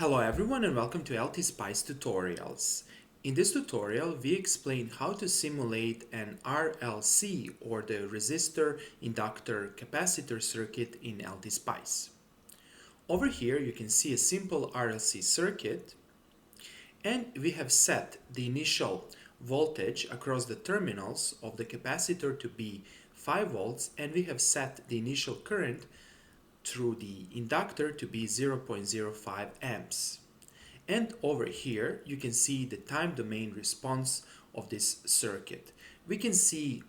Hello everyone and welcome to LTspice tutorials. In this tutorial we explain how to simulate an RLC or the resistor, inductor, capacitor circuit in LTspice. Over here you can see a simple RLC circuit and we have set the initial voltage across the terminals of the capacitor to be 5 volts and we have set the initial current through the inductor to be 0.05 amps. And over here you can see the time domain response of this circuit. We can see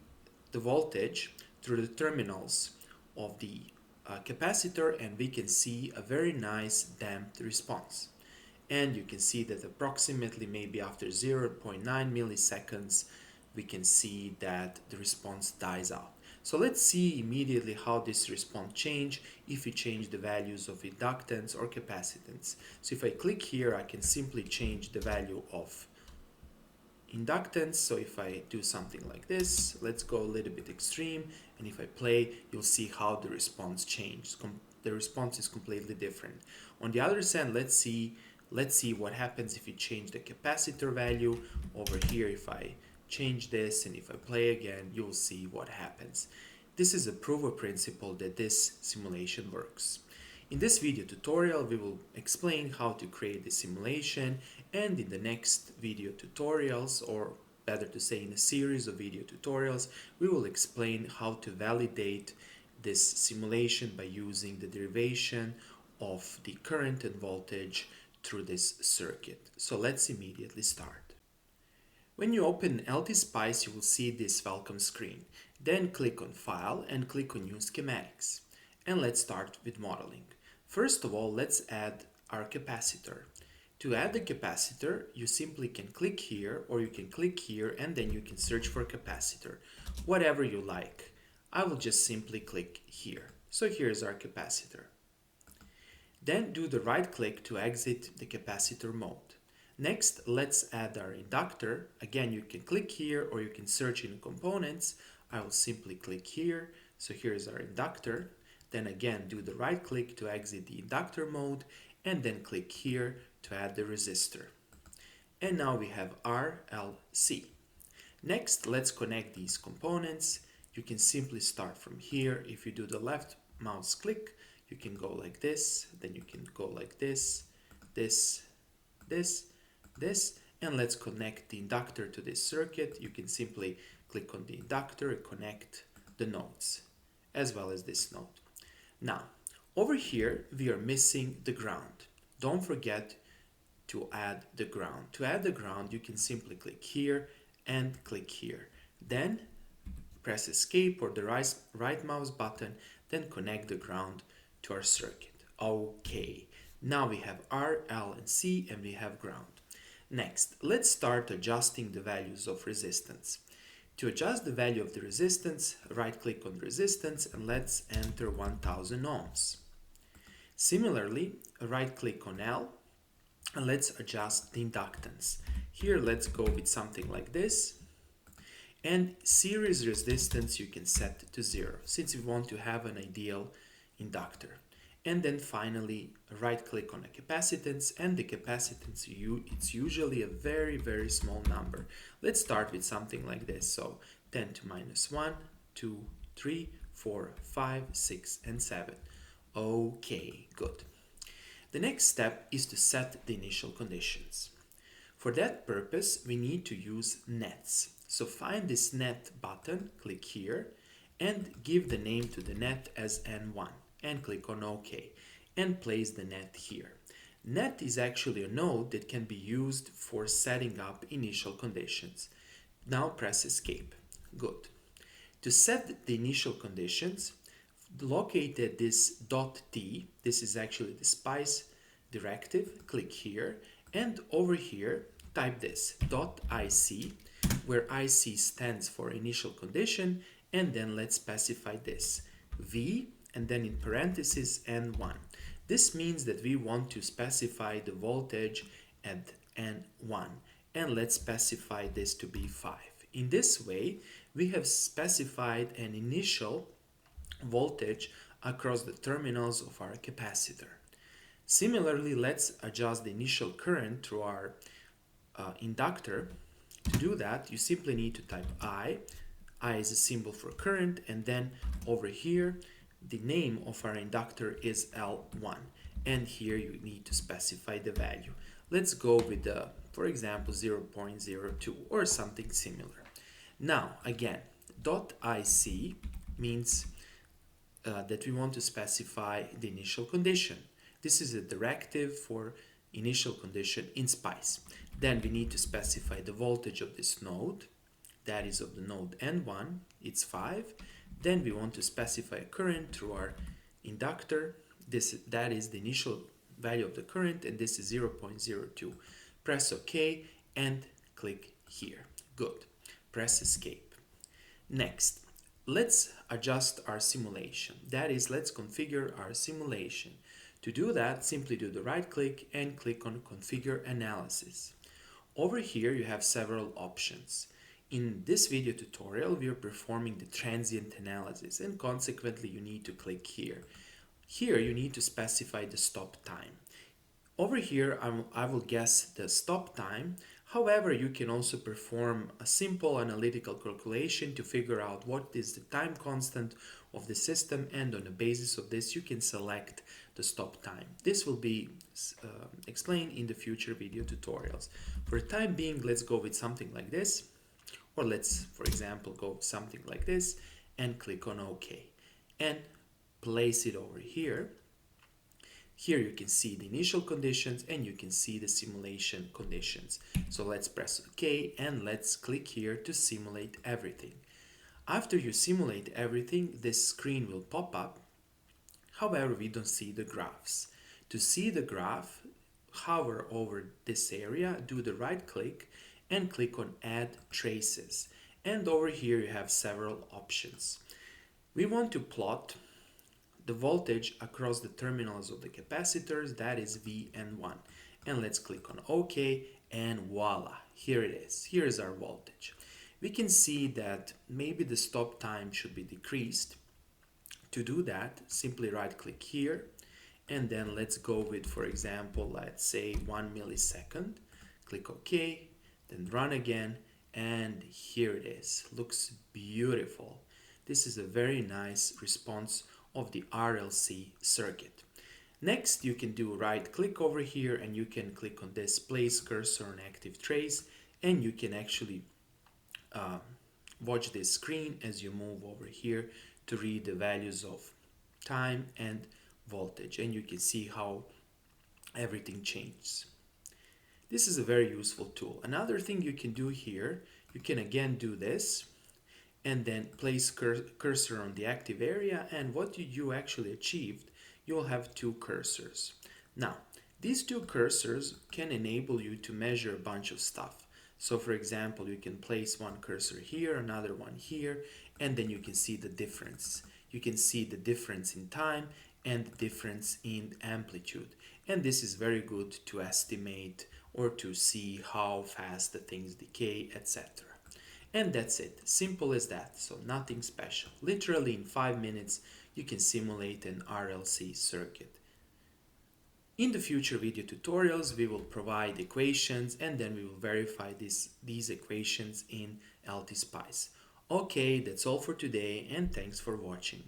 the voltage through the terminals of the capacitor and we can see a very nice damped response. And you can see that approximately maybe after 0.9 milliseconds we can see that the response dies out. So let's see immediately how this response change if we change the values of inductance or capacitance. So if I click here, I can simply change the value of inductance. So if I do something like this, let's go a little bit extreme, and if I play, you'll see how the response changed. The response is completely different. On the other side, let's see what happens if you change the capacitor value. Over here, if I change this and if I play again, you'll see what happens. This is a proof of principle that this simulation works. In this video tutorial, we will explain how to create the simulation, and in the next video tutorials, or better to say in a series of video tutorials, we will explain how to validate this simulation by using the derivation of the current and voltage through this circuit. So let's immediately start. When you open LTspice, you will see this welcome screen. Then click on File and click on New Schematics. And let's start with modeling. First of all, let's add our capacitor. To add the capacitor, you simply can click here or you can click here and then you can search for capacitor, whatever you like. I will just simply click here. So here's our capacitor. Then do the right click to exit the capacitor mode. Next, let's add our inductor. Again, you can click here or you can search in components. I will simply click here. So here's our inductor. Then again, do the right click to exit the inductor mode and then click here to add the resistor. And now we have RLC. Next, let's connect these components. You can simply start from here. If you do the left mouse click, you can go like this, then you can go like this, this, and let's connect the inductor to this circuit. You can simply click on the inductor and connect the nodes, as well as this node. Now, over here, we are missing the ground. Don't forget to add the ground. To add the ground, you can simply click here and click here. Then press Escape or the right mouse button, then connect the ground to our circuit. Okay, now we have R, L, and C, and we have ground. Next, let's start adjusting the values of resistance. To adjust the value of the resistance, right-click on resistance and let's enter 1000 ohms. Similarly, right-click on L and let's adjust the inductance. Here, let's go with something like this. And series resistance you can set to 0, since we want to have an ideal inductor. And then finally, right-click on a capacitance, and the capacitance, it's usually a very small number. Let's start with something like this. So 10 to minus 1, 2, 3, 4, 5, 6, and 7. Okay, good. The next step is to set the initial conditions. For that purpose, we need to use nets. So find this net button, click here, and give the name to the net as N1. And click on OK and place the net here. Net is actually a node that can be used for setting up initial conditions. Now press Escape. Good. To set the initial conditions, locate this .t. This is actually the spice directive. Click here and over here type this .ic, where IC stands for initial condition, and then let's specify this V and then in parentheses N1. This means that we want to specify the voltage at N1, and let's specify this to be 5. In this way, we have specified an initial voltage across the terminals of our capacitor. Similarly, let's adjust the initial current through our inductor. To do that, you simply need to type I. I is a symbol for current, and then over here, the name of our inductor is L1. And here you need to specify the value. Let's go with, for example, 0.02 or something similar. Now, again, .IC means that we want to specify the initial condition. This is a directive for initial condition in SPICE. Then we need to specify the voltage of this node, that is of the node N1, it's 5. Then we want to specify a current through our inductor. That is the initial value of the current, and this is 0.02. Press OK and click here. Good. Press escape. Next, let's adjust our simulation. That is, let's configure our simulation. To do that, simply do the right click and click on Configure Analysis. Over here you have several options. In this video tutorial, we are performing the transient analysis, and consequently you need to click here. Here you need to specify the stop time. Over here I will guess the stop time. However, you can also perform a simple analytical calculation to figure out what is the time constant of the system, and on the basis of this you can select the stop time. This will be explained in the future video tutorials. For the time being, let's go with something like this, or let's, for example, go with something like this and click on OK and place it over here. Here you can see the initial conditions and you can see the simulation conditions. So let's press OK and let's click here to simulate everything. After you simulate everything, this screen will pop up. However, we don't see the graphs. To see the graph, hover over this area, do the right click and click on Add Traces. And over here you have several options. We want to plot the voltage across the terminals of the capacitors, that is V and 1. And let's click on OK and voila, here it is. Here is our voltage. We can see that maybe the stop time should be decreased. To do that, simply right click here and then let's go with, for example, let's say 1 millisecond. Click OK, then run again, and here it is. Looks beautiful. This is a very nice response of the RLC circuit. Next, you can do right click over here and you can click on this place cursor on active trace, and you can actually watch this screen as you move over here to read the values of time and voltage, and you can see how everything changes. This is a very useful tool. Another thing you can do here, you can again do this and then place cursor on the active area, and what you actually achieved, you'll have two cursors. Now, these two cursors can enable you to measure a bunch of stuff. So for example, you can place one cursor here, another one here, and then you can see the difference. You can see the difference in time and the difference in amplitude. And this is very good to estimate or to see how fast the things decay, etc. And that's it. Simple as that. So nothing special. Literally in 5 minutes, you can simulate an RLC circuit. In the future video tutorials, we will provide equations and then we will verify these equations in LTspice. Okay, that's all for today and thanks for watching.